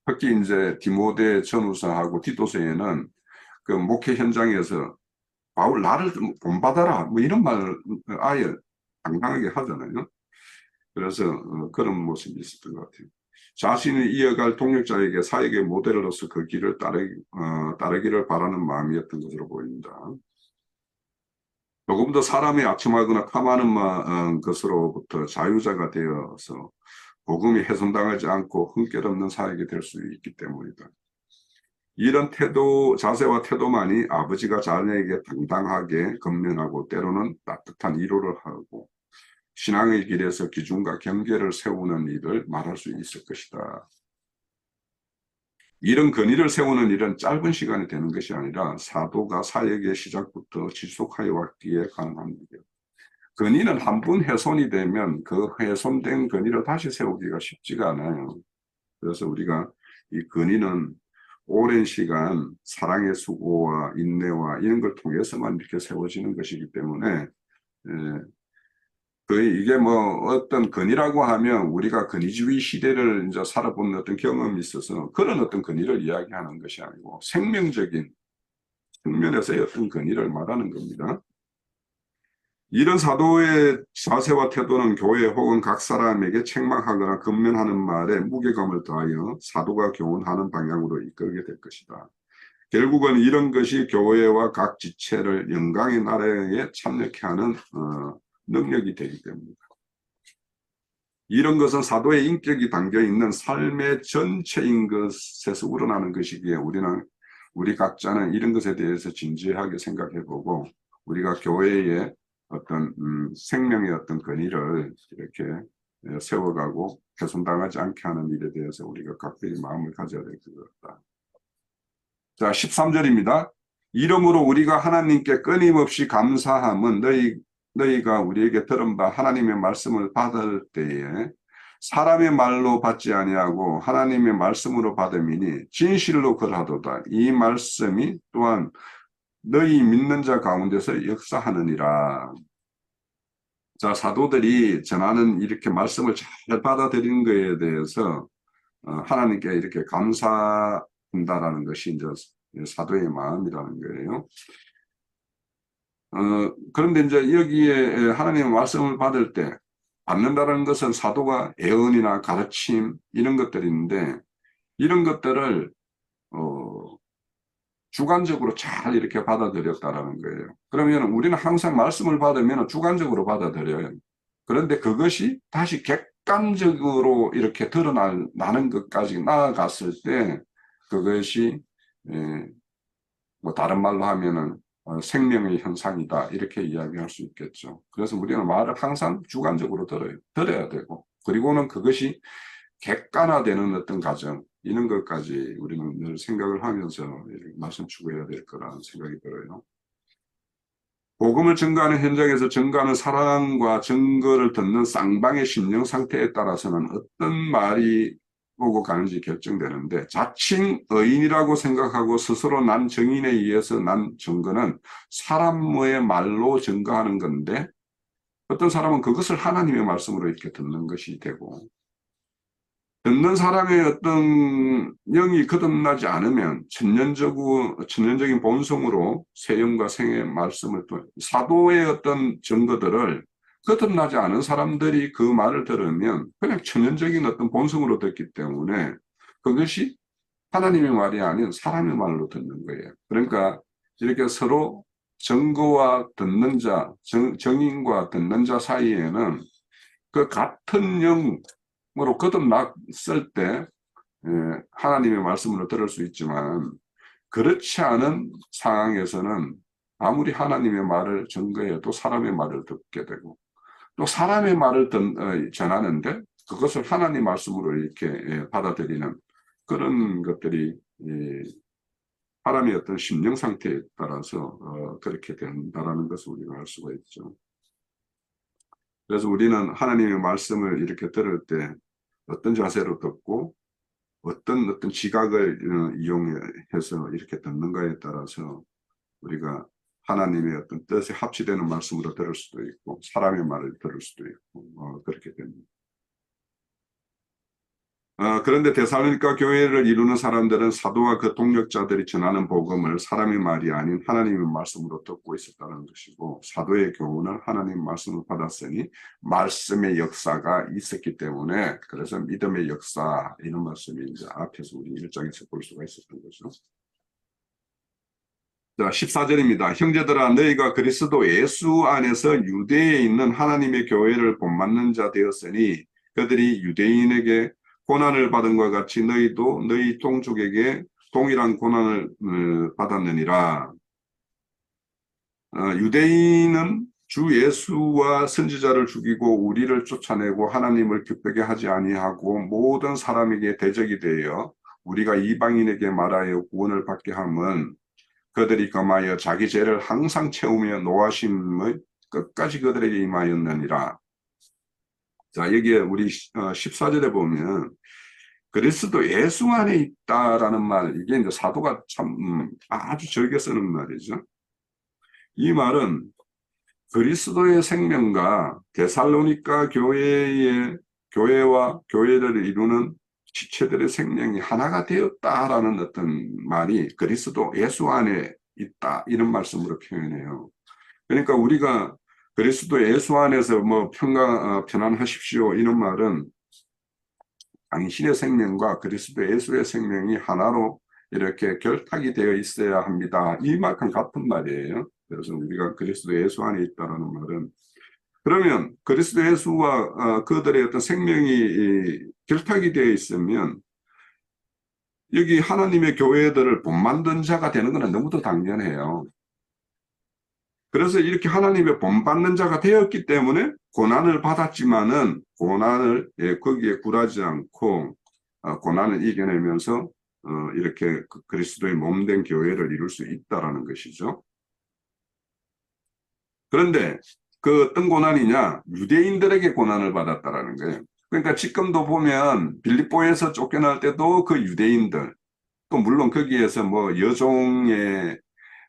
특히 이제 디모데 전후서하고 디도서에는 그 목회 현장에서 바울 나를 본받아라 뭐 이런 말을 아예 당당하게 하잖아요. 그래서 그런 모습이 있었던 것 같아요. 자신이 이어갈 동역자에게 사역의 모델로서 그 길을 따르기를 바라는 마음이었던 것으로 보입니다. 조금 더 사람이 아첨하거나 탐하는 것으로부터 자유자가 되어서 복음이 훼손당하지 않고 흥결없는 사역이 될 수 있기 때문이다. 이런 자세와 태도만이 아버지가 자녀에게 당당하게 건면하고 때로는 따뜻한 위로를 하고 신앙의 길에서 기준과 경계를 세우는 일을 말할 수 있을 것이다. 이런 근위를 세우는 일은 짧은 시간이 되는 것이 아니라 사도가 사역의 시작부터 지속하여 왔기에 가능합니다. 근위는 한 번 훼손이 되면 그 훼손된 근위를 다시 세우기가 쉽지가 않아요. 그래서 우리가 이 근위는 오랜 시간 사랑의 수고와 인내와 이런 걸 통해서만 이렇게 세워지는 것이기 때문에 이게 뭐 어떤 근위라고 하면 우리가 근위주의 시대를 이제 살아본 어떤 경험이 있어서 그런 어떤 근위를 이야기하는 것이 아니고 생명적인 측면에서의 어떤 근위를 말하는 겁니다. 이런 사도의 자세와 태도는 교회 혹은 각 사람에게 책망하거나 근면하는 말에 무게감을 더하여 사도가 교훈하는 방향으로 이끌게 될 것이다. 결국은 이런 것이 교회와 각 지체를 영광의 나라에 참여케 하는 능력이 되기 때문입니다. 이런 것은 사도의 인격이 담겨있는 삶의 전체인 것에서 우러나는 것이기에 우리 각자는 이런 것에 대해서 진지하게 생각해보고 우리가 교회의 어떤 생명의 어떤 근위를 이렇게 세워가고 훼손당하지 않게 하는 일에 대해서 우리가 각별히 마음을 가져야 될 것 같다. 자, 13절입니다. 이러므로 우리가 하나님께 끊임없이 감사함은 너희가 우리에게 들은 바 하나님의 말씀을 받을 때에 사람의 말로 받지 아니하고 하나님의 말씀으로 받음이니 진실로 그러하도다. 이 말씀이 또한 너희 믿는 자 가운데서 역사하느니라. 자, 사도들이 전하는 이렇게 말씀을 잘 받아들이는 것에 대해서 하나님께 이렇게 감사한다라는 것이 이제 사도의 마음이라는 거예요. 그런데 이제 여기에 하나님의 말씀을 받을 때 받는다는 것은 사도가 애언이나 가르침 이런 것들이 있는데 이런 것들을 주관적으로 잘 이렇게 받아들였다라는 거예요. 그러면 우리는 항상 말씀을 받으면 주관적으로 받아들여요. 그런데 그것이 다시 객관적으로 이렇게 드러나는 것까지 나아갔을 때 그것이 뭐 다른 말로 하면은 생명의 현상이다 이렇게 이야기할 수 있겠죠. 그래서 우리는 말을 항상 주관적으로 들어야 되고 그리고는 그것이 객관화되는 어떤 과정 이런 것까지 우리는 늘 생각을 하면서 말씀 추구해야 될 거라는 생각이 들어요. 복음을 증거하는 현장에서 증거하는 사랑과 증거를 듣는 쌍방의 심령 상태에 따라서는 어떤 말이 오고 가는지 결정되는데 자칭 의인이라고 생각하고 스스로 난 정인에 의해서 난 증거는 사람의 말로 증거하는 건데 어떤 사람은 그것을 하나님의 말씀으로 이렇게 듣는 것이 되고 듣는 사람의 어떤 영이 거듭나지 않으면 천년적인 본성으로 세영과 생의 말씀을 또 사도의 어떤 증거들을 거듭나지 않은 사람들이 그 말을 들으면 그냥 천연적인 어떤 본성으로 듣기 때문에 그것이 하나님의 말이 아닌 사람의 말로 듣는 거예요. 그러니까 이렇게 서로 증거와 듣는 자, 정인과 듣는 자 사이에는 그 같은 영으로 거듭났을 때 하나님의 말씀으로 들을 수 있지만 그렇지 않은 상황에서는 아무리 하나님의 말을 증거해도 사람의 말을 듣게 되고 또 사람의 말을 전하는데 그것을 하나님 말씀으로 이렇게 받아들이는 그런 것들이 사람의 어떤 심령 상태에 따라서 그렇게 된다라는 것을 우리가 알 수가 있죠. 그래서 우리는 하나님의 말씀을 이렇게 들을 때 어떤 자세로 듣고 어떤 지각을 이용해서 이렇게 듣는가에 따라서 우리가 하나님의 어떤 뜻에 합치되는 말씀으로 들을 수도 있고 사람의 말을 들을 수도 있고 그렇게 됩니다. 그런데 데살로니가 교회를 이루는 사람들은 사도와 그 동력자들이 전하는 복음을 사람의 말이 아닌 하나님의 말씀으로 듣고 있었다는 것이고, 사도의 교훈은 하나님의 말씀을 받았으니 말씀의 역사가 있었기 때문에, 그래서 믿음의 역사, 이런 말씀이 이제 앞에서 우리 1장에서 볼 수가 있었던 거죠. 자, 14절입니다. 형제들아, 너희가 그리스도 예수 안에서 유대에 있는 하나님의 교회를 본받는 자 되었으니 그들이 유대인에게 고난을 받은 것 같이 너희도 너희 동족에게 동일한 고난을 받았느니라. 유대인은 주 예수와 선지자를 죽이고 우리를 쫓아내고 하나님을 기쁘게 하지 아니하고 모든 사람에게 대적이 되어 우리가 이방인에게 말하여 구원을 받게 함은 그들이 금하여 자기 죄를 항상 채우며 노하심의 끝까지 그들에게 임하였느니라. 자, 여기에 우리 14절에 보면 그리스도 예수 안에 있다라는 말, 이게 이제 사도가 참 아주 즐겨 쓰는 말이죠. 이 말은 그리스도의 생명과 데살로니가 교회와 교회를 이루는 지체들의 생명이 하나가 되었다라는 어떤 말이 그리스도 예수 안에 있다, 이런 말씀으로 표현해요. 그러니까 우리가 그리스도 예수 안에서 뭐 편안하십시오, 이런 말은 당신의 생명과 그리스도 예수의 생명이 하나로 이렇게 결탁이 되어 있어야 합니다, 이 말과 같은 말이에요. 그래서 우리가 그리스도 예수 안에 있다라는 말은, 그러면 그리스도 예수와 그들의 어떤 생명이 결탁이 되어 있으면 여기 하나님의 교회들을 본만든 자가 되는 것은 너무도 당연해요. 그래서 이렇게 하나님의 본받는 자가 되었기 때문에 고난을 받았지만은 고난을 거기에 굴하지 않고 고난을 이겨내면서 이렇게 그리스도의 몸된 교회를 이룰 수 있다라는 것이죠. 그런데 그 어떤 고난이냐? 유대인들에게 고난을 받았다라는 거예요. 그러니까 지금도 보면 빌립보에서 쫓겨날 때도 그 유대인들, 또 물론 거기에서 뭐 여종의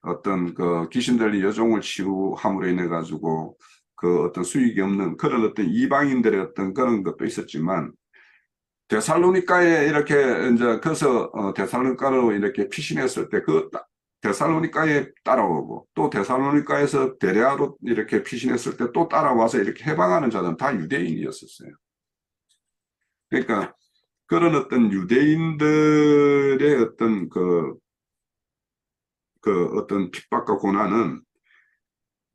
어떤 그 귀신 들린 여종을 치유함으로 인해 가지고 그 어떤 수익이 없는 그런 어떤 이방인들의 어떤 그런 것도 있었지만, 데살로니가에 이렇게 이제 그래서 데살로니가로 이렇게 피신했을 때 그 데살로니가에 따라오고, 또 데살로니가에서 베레아로 이렇게 피신했을 때 또 따라와서 이렇게 해방하는 자들은 다 유대인이었었어요. 그러니까 그런 어떤 유대인들의 어떤 그 어떤 핍박과 고난은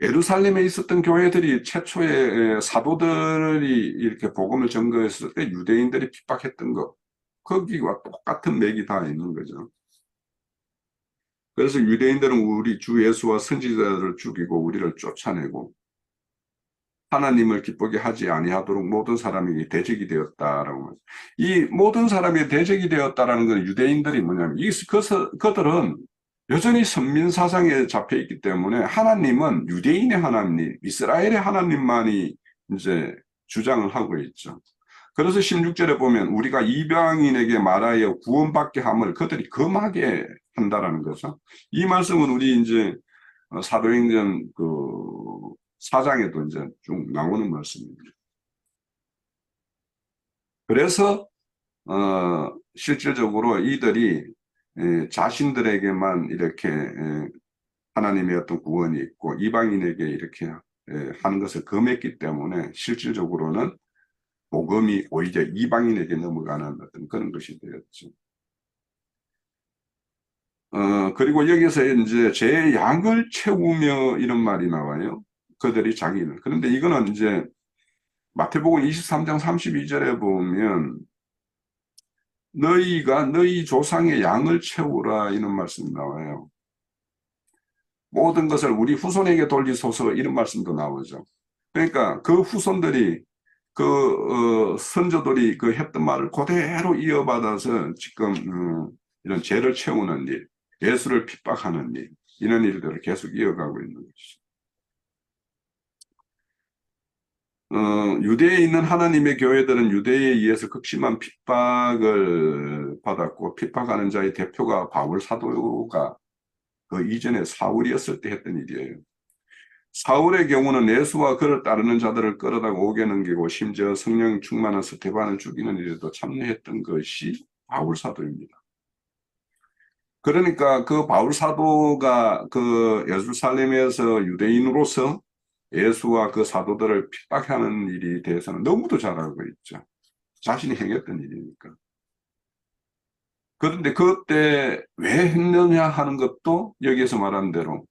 예루살렘에 있었던 교회들이 최초의 사도들이 이렇게 복음을 전거했을 때 유대인들이 핍박했던 것, 거기와 똑같은 맥이 다 있는 거죠. 그래서 유대인들은 우리 주 예수와 선지자들을 죽이고 우리를 쫓아내고 하나님을 기쁘게 하지 아니하도록 모든 사람에게 대적이 되었다라고 말해요. 이 모든 사람에게 대적이 되었다라는 건 유대인들이 뭐냐면 그들은 여전히 선민 사상에 잡혀 있기 때문에 하나님은 유대인의 하나님, 이스라엘의 하나님만이 이제 주장을 하고 있죠. 그래서 16절에 보면 우리가 이방인에게 말하여 구원받게 함을 그들이 금하게 한다라는 거죠. 이 말씀은 우리 이제 사도행전 그 4장에도 이제 쭉 나오는 말씀입니다. 그래서 실질적으로 이들이 자신들에게만 이렇게 하나님의 어떤 구원이 있고 이방인에게 이렇게 하는 것을 금했기 때문에 실질적으로는 복음이 오히려 이방인에게 넘어가는 어떤 그런 것이 되었죠. 그리고 여기서 이제 제 양을 채우며 이런 말이 나와요. 그들이 자기는. 그런데 이거는 이제 마태복음 23장 32절에 보면 너희가 너희 조상의 양을 채우라, 이런 말씀이 나와요. 모든 것을 우리 후손에게 돌리소서, 이런 말씀도 나오죠. 그러니까 그 후손들이 선조들이 그 했던 말을 그대로 이어받아서 지금 이런 죄를 채우는 일, 예수를 핍박하는 일, 이런 일들을 계속 이어가고 있는 것이죠. 유대에 있는 하나님의 교회들은 유대에 의해서 극심한 핍박을 받았고, 핍박하는 자의 대표가 바울 사도가 그 이전에 사울이었을 때 했던 일이에요. 사울의 경우는 예수와 그를 따르는 자들을 끌어다가 옥에 넘기고 심지어 성령 충만한 스데반을 죽이는 일에도 참여했던 것이 바울 사도입니다. 그러니까 그 바울 사도가 그 예루살렘에서 유대인으로서 예수와 그 사도들을 핍박하는 일에 대해서는 너무도 잘 알고 있죠. 자신이 행했던 일이니까. 그런데 그때 왜 했느냐 하는 것도 여기에서 말한 대로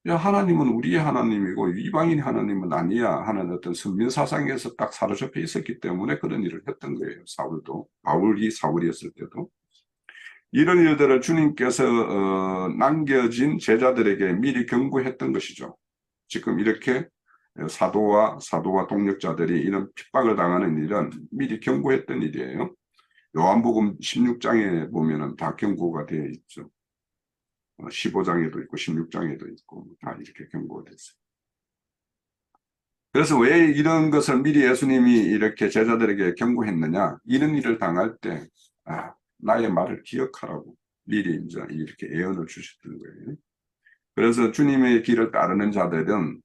야, 하나님은 우리의 하나님이고 이방인 하나님은 아니야 하는 어떤 선민 사상에서 딱 사로잡혀 있었기 때문에 그런 일을 했던 거예요. 사울도. 바울이 사울이었을 때도. 이런 일들을 주님께서 남겨진 제자들에게 미리 경고했던 것이죠. 지금 이렇게 사도와 동력자들이 이런 핍박을 당하는 일은 미리 경고했던 일이에요. 요한복음 16장에 보면은 다 경고가 되어 있죠. 15장에도 있고 16장에도 있고 다 이렇게 경고가 됐어요. 그래서 왜 이런 것을 미리 예수님이 이렇게 제자들에게 경고했느냐? 이런 일을 당할 때 나의 말을 기억하라고 미리 이제 이렇게 예언을 주셨던 거예요. 그래서 주님의 길을 따르는 자들은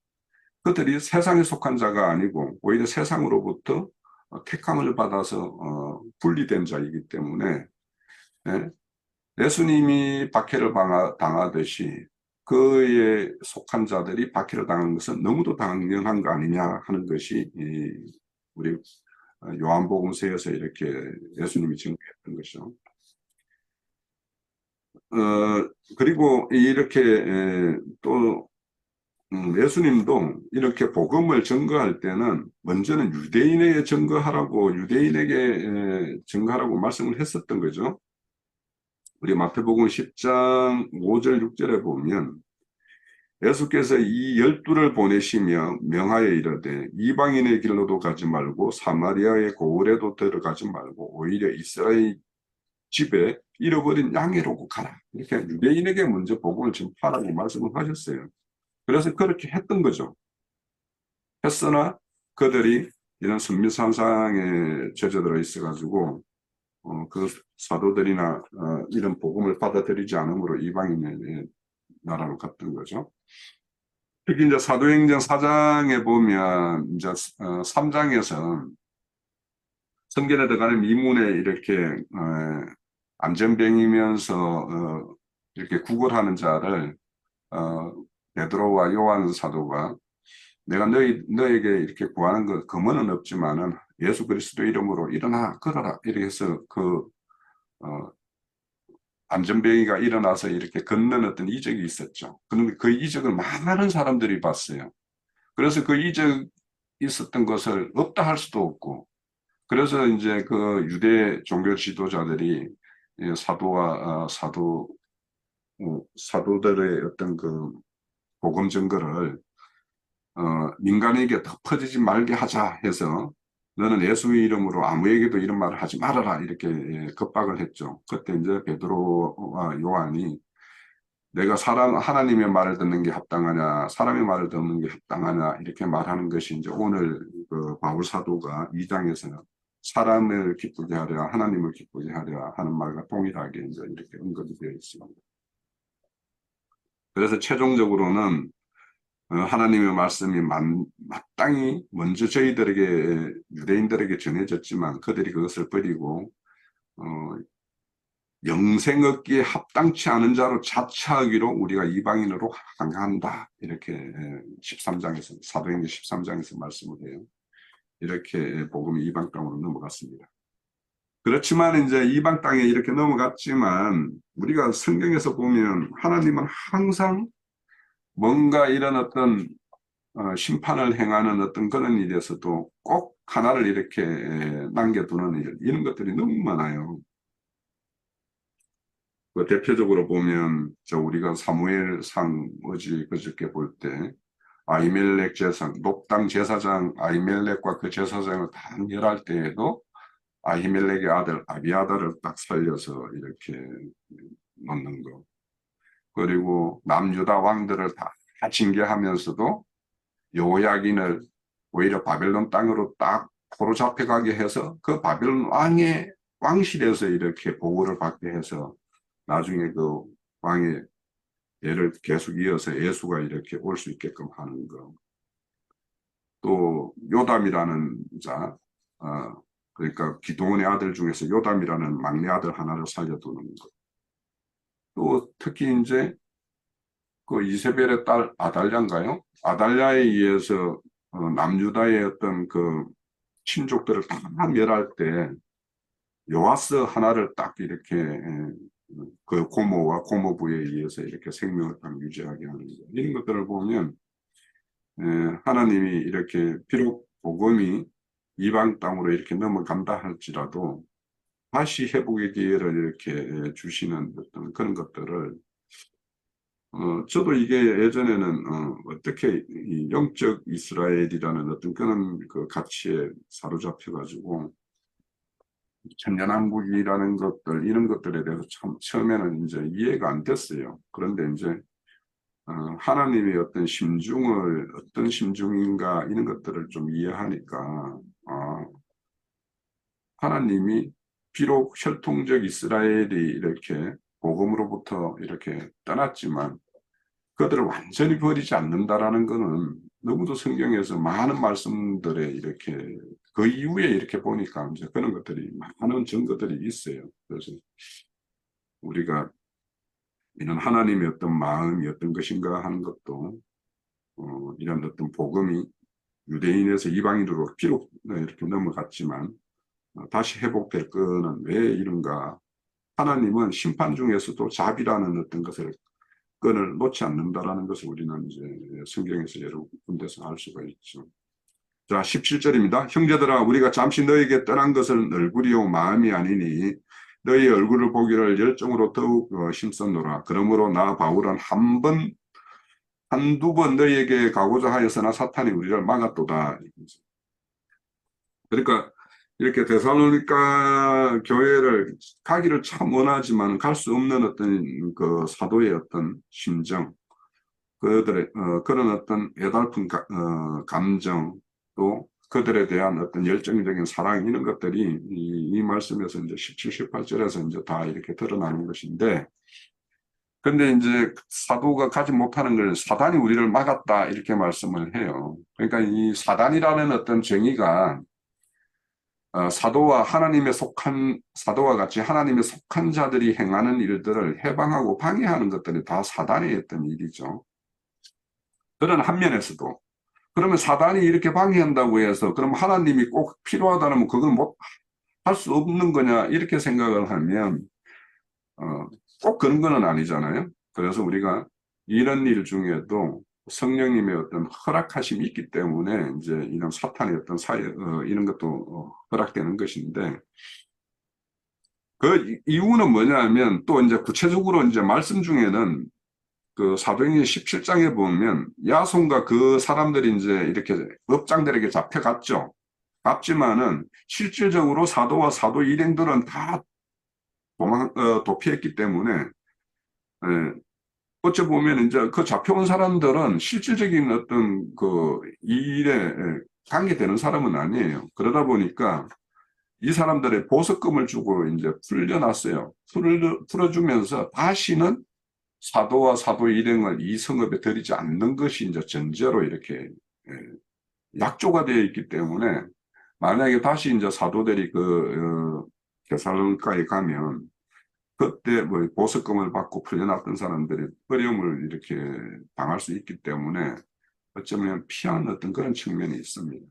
그들이 세상에 속한 자가 아니고 오히려 세상으로부터 택함을 받아서 분리된 자이기 때문에 예? 예수님이 박해를 당하듯이 그에 속한 자들이 박해를 당한 것은 너무도 당연한 거 아니냐 하는 것이 우리 요한복음서에서 이렇게 예수님이 증거했던 것이죠. 그리고 이렇게 또 예수님도 이렇게 복음을 증거할 때는 먼저는 유대인에게 증거하라고 말씀을 했었던 거죠. 우리 마태복음 10장 5절 6절에 보면 예수께서 이 12를 보내시며 명하여 이르되 이방인의 길로도 가지 말고 사마리아의 고을에도 들어가지 말고 오히려 이스라엘 집에 잃어버린 양이로고 가라. 이렇게 유대인에게 먼저 복음을 전파하라고 말씀을 하셨어요. 그래서 그렇게 했던 거죠. 했으나 그들이 이런 선미산상에 젖어들어 있어가지고 그 사도들이나 이런 복음을 받아들이지 않으므로 이방인의 나라로 갔던 거죠. 특히 이제 사도행전 4장에 보면 이제 3장에서 성전에 들어가는 미문에 이렇게 안전병이면서 이렇게 구걸하는 자를 베드로와 요한 사도가 내가 너에게 이렇게 구하는 것 금은은 없지만은 예수 그리스도 이름으로 일어나 걸어라 이렇게 해서 그 안전병이가 일어나서 이렇게 걷는 어떤 이적이 있었죠. 그런데 그 이적을 많은 사람들이 봤어요. 그래서 그 이적 있었던 것을 없다 할 수도 없고, 그래서 이제 그 유대 종교 지도자들이 사도들의 어떤 그 복음 증거를 민간에게 더 퍼지지 말게 하자 해서 너는 예수의 이름으로 아무에게도 이런 말을 하지 말아라 이렇게 겁박을 했죠. 그때 이제 베드로와 요한이 내가 하나님의 말을 듣는 게 합당하냐, 사람의 말을 듣는 게 합당하냐, 이렇게 말하는 것이 이제 오늘 그 바울 사도가 2장에서는 사람을 기쁘게 하랴, 하나님을 기쁘게 하랴 하는 말과 동일하게 이제 이렇게 언급이 되어 있습니다. 그래서 최종적으로는 하나님의 말씀이 마땅히 먼저 저희들에게, 유대인들에게 전해졌지만 그들이 그것을 버리고, 영생 얻기에 합당치 않은 자로 자처하기로 우리가 이방인으로 항한다. 이렇게 13장에서, 사도행전 13장에서 말씀을 해요. 이렇게 복음이 이방 땅으로 넘어갔습니다. 그렇지만 이제 이방 땅에 이렇게 넘어갔지만 우리가 성경에서 보면 하나님은 항상 뭔가 이런 어떤 심판을 행하는 어떤 그런 일에서도 꼭 하나를 이렇게 남겨두는 일, 이런 것들이 너무 많아요. 그 대표적으로 보면 우리가 사무엘상 그저께 볼 때 아히멜렉 제사장, 녹당 제사장 아히멜렉과 그 제사장을 다 멸할 때에도 아히멜렉의 아들 아비아달을 딱 살려서 이렇게 놓는 거. 그리고 남유다 왕들을 다 징계하면서도 여호야긴을 오히려 바벨론 땅으로 딱 포로 잡혀가게 해서 그 바벨론 왕의 왕실에서 이렇게 보호를 받게 해서 나중에 그 왕의 얘를 계속 이어서 예수가 이렇게 올 수 있게끔 하는 거. 또 요담이라는 자, 그러니까 기드온의 아들 중에서 요담이라는 막내 아들 하나를 살려두는 것. 또 특히 이제 그 이세벨의 딸 아달랴인가요? 아달랴에 의해서 남유다의 어떤 그 친족들을 다 멸할 때 요아스 하나를 딱 이렇게 그 고모와 고모부에 의해서 이렇게 생명을 딱 유지하게 하는 것. 이런 것들을 보면 하나님이 이렇게 비록 복음이 이방 땅으로 이렇게 넘어간다 할지라도 다시 회복의 기회를 이렇게 주시는 어떤 그런 것들을 저도 이게 예전에는 어떻게 이 영적 이스라엘이라는 어떤 그런 그 가치에 사로잡혀가지고 천년왕국이라는 것들 이런 것들에 대해서 참 처음에는 이제 이해가 안 됐어요. 그런데 이제 하나님의 어떤 심중을 어떤 심중인가 이런 것들을 좀 이해하니까 하나님이 비록 혈통적 이스라엘이 이렇게 복음으로부터 이렇게 떠났지만 그들을 완전히 버리지 않는다라는 것은 너무도 성경에서 많은 말씀들에 이렇게 그 이후에 이렇게 보니까 이제 그런 것들이 많은 증거들이 있어요. 그래서 우리가 이런 하나님의 어떤 마음이 어떤 것인가 하는 것도 이런 어떤 복음이 유대인에서 이방인으로 비록 이렇게 넘어갔지만 다시 회복될 거는 왜 이런가? 하나님은 심판 중에서도 자비라는 어떤 것을 끈을 놓지 않는다라는 것을 우리는 이제 성경에서 여러 군데서 알 수가 있죠. 자, 17절입니다. 형제들아, 우리가 잠시 너에게 떠난 것은 얼굴이요 마음이 아니니 너희 얼굴을 보기를 열정으로 더욱 힘썼노라. 그러므로 나 바울은 한두 번 너희에게 가고자 하였으나 사탄이 우리를 막았도다. 그러니까 이렇게 데살로니가 교회를 가기를 참 원하지만 갈 수 없는 어떤 그 사도의 어떤 심정, 그들의 그런 어떤 애달픈 감정, 또 그들에 대한 어떤 열정적인 사랑 이런 것들이 이 말씀에서 이제 17, 18절에서 이제 다 이렇게 드러나는 것인데, 근데 이제 사도가 가지 못하는 걸 사단이 우리를 막았다 이렇게 말씀을 해요. 그러니까 이 사단이라는 어떤 정의가 사도와 같이 하나님의 속한 자들이 행하는 일들을 해방하고 방해하는 것들이 다 사단의 어떤 일이죠. 그런 한 면에서도 그러면 사단이 이렇게 방해한다고 해서 그럼 하나님이 꼭 필요하다면 그걸 못 할 수 없는 거냐 이렇게 생각을 하면 꼭 그런 거는 아니잖아요. 그래서 우리가 이런 일 중에도 성령님의 어떤 허락하심이 있기 때문에 이제 이런 사탄의 어떤 이런 것도 허락되는 것인데, 그 이유는 뭐냐면 또 이제 구체적으로 이제 말씀 중에는 그 사도행전 17장에 보면 야손과 그 사람들이 이제 이렇게 업장들에게 잡혀갔죠. 갔지만은 실질적으로 사도와 사도 일행들은 다 도피했기 때문에 어찌 보면 이제 그 잡혀온 사람들은 실질적인 어떤 그 일에 관계되는 사람은 아니에요. 그러다 보니까 이 사람들의 보석금을 주고 이제 풀려났어요. 풀어주면서 다시는 사도와 사도 일행을 이 성읍에 들이지 않는 것이 이제 전제로 이렇게 약조가 되어 있기 때문에 만약에 다시 이제 사도들이 게살로니가에 가면 그때 뭐 보석금을 받고 풀려났던 사람들이 어려움을 이렇게 당할 수 있기 때문에 어쩌면 피한 어떤 그런 측면이 있습니다.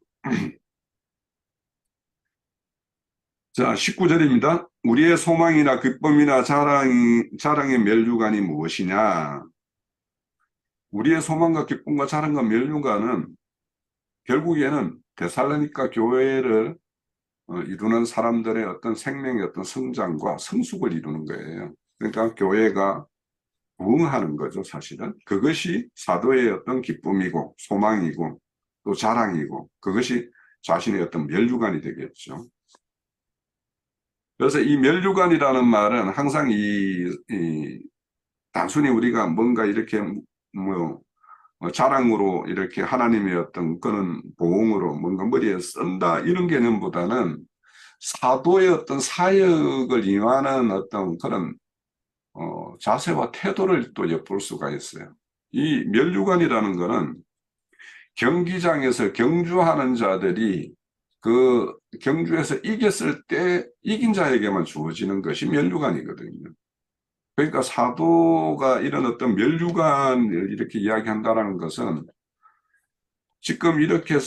자, 19절입니다. 우리의 소망이나 기쁨이나 자랑의 면류관이 무엇이냐? 우리의 소망과 기쁨과 자랑과 면류관은 결국에는 데살로니가 교회를 이루는 사람들의 어떤 생명의 어떤 성장과 성숙을 이루는 거예요. 그러니까 교회가 부흥하는 거죠, 사실은. 그것이 사도의 어떤 기쁨이고 소망이고 또 자랑이고 그것이 자신의 어떤 면류관이 되겠죠. 그래서 이 면류관이라는 말은 항상 단순히 우리가 뭔가 이렇게 뭐 자랑으로 이렇게 하나님의 어떤 그런 보응으로 뭔가 머리에 쓴다 이런 개념보다는 사도의 어떤 사역을 임하는 어떤 그런 자세와 태도를 또 엿볼 수가 있어요. 이 면류관이라는 거는 경기장에서 경주하는 자들이 그 경주에서 이겼을 때 이긴 자에게만 주어지는 것이 면류관이거든요. 그러니까 사도가 이런 어떤 면류관을 이렇게 이야기한다는 것은 지금 이렇게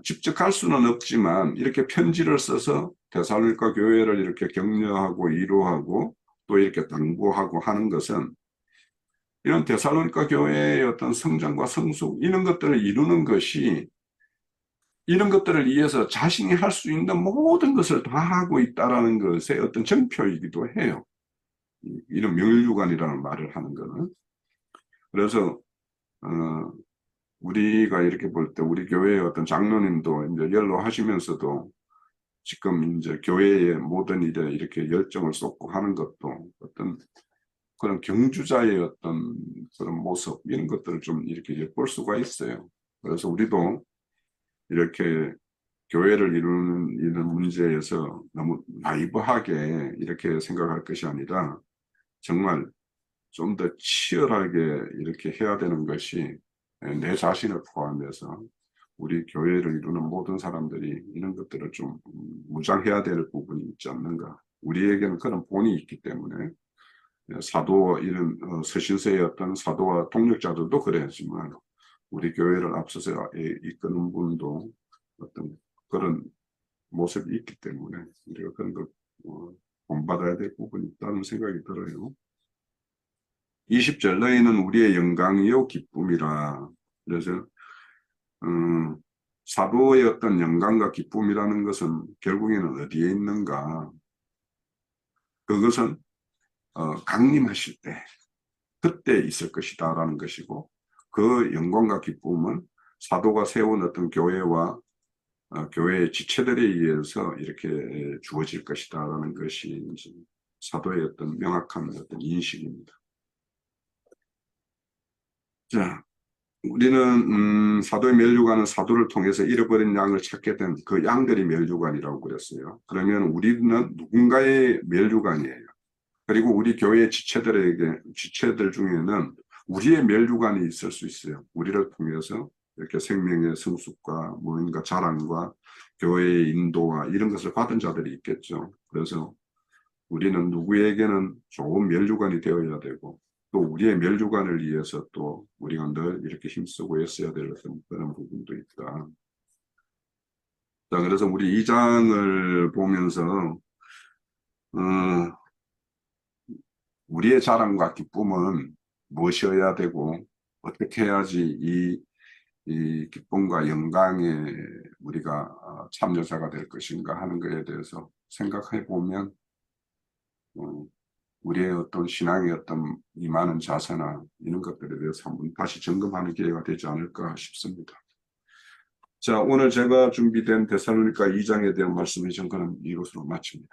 직접 갈 수는 없지만 이렇게 편지를 써서 데살로니가 교회를 이렇게 격려하고 위로하고 또 이렇게 당부하고 하는 것은 이런 데살로니가 교회의 어떤 성장과 성숙 이런 것들을 이루는 것이 이런 것들을 위해서 자신이 할 수 있는 모든 것을 다 하고 있다라는 것의 어떤 정표이기도 해요. 이런 명일유관이라는 말을 하는 거는. 그래서 우리가 이렇게 볼 때 우리 교회의 어떤 장로님도 이제 연로하시면서도 지금 이제 교회의 모든 일에 이렇게 열정을 쏟고 하는 것도 어떤 그런 경주자의 어떤 그런 모습 이런 것들을 좀 이렇게 엿볼 수가 있어요. 그래서 우리도 이렇게 교회를 이루는 문제에서 너무 나이브하게 이렇게 생각할 것이 아니라 정말 좀 더 치열하게 이렇게 해야 되는 것이 내 자신을 포함해서 우리 교회를 이루는 모든 사람들이 이런 것들을 좀 무장해야 될 부분이 있지 않는가. 우리에게는 그런 본이 있기 때문에 사도 이런 서신서의 어떤 사도와 동력자들도 그랬지만 우리 교회를 앞서서 이끄는 분도 어떤 그런 모습이 있기 때문에 우리가 그런 걸 본받아야 될 부분이 있다는 생각이 들어요. 20절 너희는 우리의 영광이요 기쁨이라. 그래서 사도의 어떤 영광과 기쁨이라는 것은 결국에는 어디에 있는가? 그것은 강림하실 때 그때 있을 것이다 라는 것이고 그 영광과 기쁨은 사도가 세운 어떤 교회와 교회의 지체들에 의해서 이렇게 주어질 것이다 라는 것이 사도의 어떤 명확한 어떤 인식입니다. 자, 우리는 사도의 면류관은 사도를 통해서 잃어버린 양을 찾게 된 그 양들이 면류관이라고 그랬어요. 그러면 우리는 누군가의 면류관이에요. 그리고 우리 교회 지체들 중에는 우리의 면류관이 있을 수 있어요. 우리를 통해서 이렇게 생명의 성숙과 무언가 자랑과 교회의 인도와 이런 것을 받은 자들이 있겠죠. 그래서 우리는 누구에게는 좋은 면류관이 되어야 되고 또 우리의 면류관을 위해서 또 우리가 늘 이렇게 힘쓰고 애써야 될 그런 부분도 있다. 자, 그래서 우리 2장을 보면서 우리의 자랑과 기쁨은 무엇이어야 되고 어떻게 해야지 이 기쁨과 영광에 우리가 참여자가 될 것인가 하는 것에 대해서 생각해 보면 우리의 어떤 신앙의 어떤 임하는 자세나 이런 것들에 대해서 한번 다시 점검하는 기회가 되지 않을까 싶습니다. 자, 오늘 제가 준비된 데살로니가 2장에 대한 말씀의 전가는 이것으로 마칩니다.